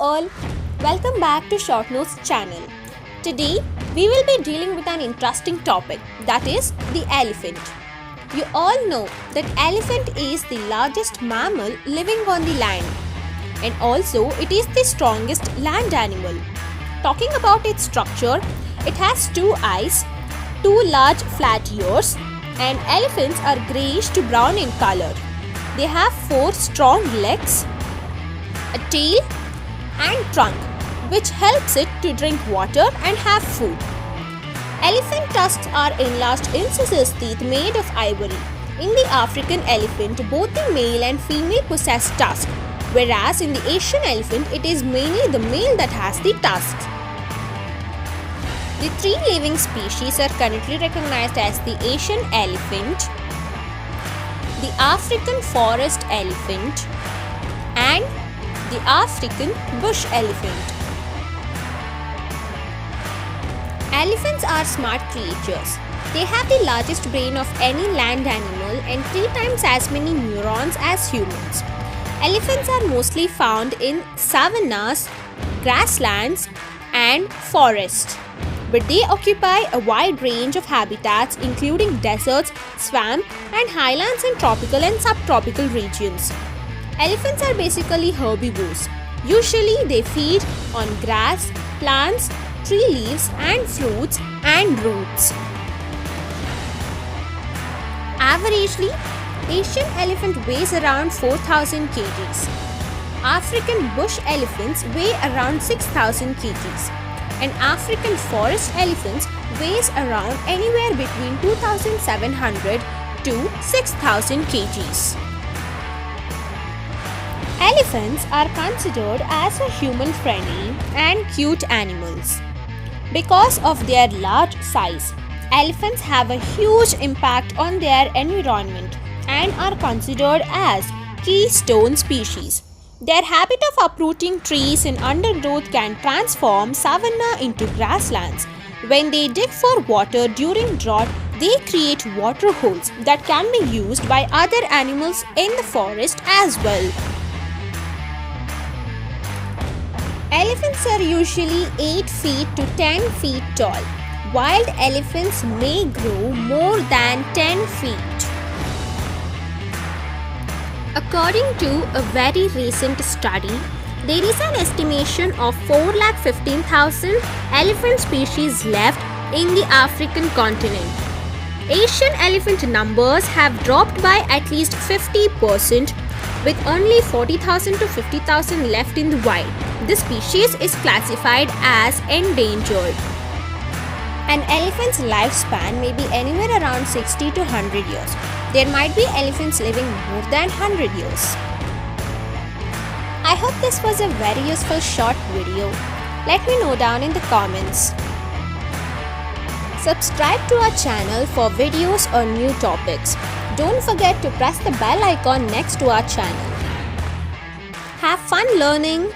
all, welcome back to myshortnotesz channel. Today we will be dealing with an interesting topic, that is the elephant. You all know that elephant is the largest mammal living on the land, and also it is the strongest land animal. Talking about its structure, it has two eyes, two large flat ears, and elephants are greyish to brown in color. They have four strong legs, a tail and trunk, which helps it to drink water and have food. Elephant tusks are enlarged incisors teeth made of ivory. In the African elephant, both the male and female possess tusks, whereas in the Asian elephant, it is mainly the male that has the tusks. The three living species are currently recognized as the Asian elephant, the African forest elephant, and the African bush elephant. Elephants are smart creatures. They have the largest brain of any land animal and 3 times as many neurons as humans. Elephants are mostly found in savannas, grasslands, and forests, but they occupy a wide range of habitats including deserts, swamp, and highlands in tropical and subtropical regions. Elephants are basically herbivores. Usually they feed on grass, plants, tree leaves and fruits and roots. Averagely, Asian elephant weighs around 4,000 kgs. African bush elephants weigh around 6,000 kgs. And African forest elephants weighs around anywhere between 2,700 to 6,000 kgs. Elephants are considered as a human-friendly and cute animals. Because of their large size, elephants have a huge impact on their environment and are considered as keystone species. Their habit of uprooting trees in undergrowth can transform savanna into grasslands. When they dig for water during drought, they create water holes that can be used by other animals in the forest as well. Elephants are usually 8 feet to 10 feet tall. Wild elephants may grow more than 10 feet. According to a very recent study, there is an estimation of 415,000 elephant species left in the African continent. Asian elephant numbers have dropped by at least 50%, with only 40,000 to 50,000 left in the wild. This species is classified as endangered. An elephant's lifespan may be anywhere around 60 to 100 years. There might be elephants living more than 100 years. I hope this was a very useful short video. Let me know down in the comments. Subscribe to our channel for videos on new topics. Don't forget to press the bell icon next to our channel. Have fun learning.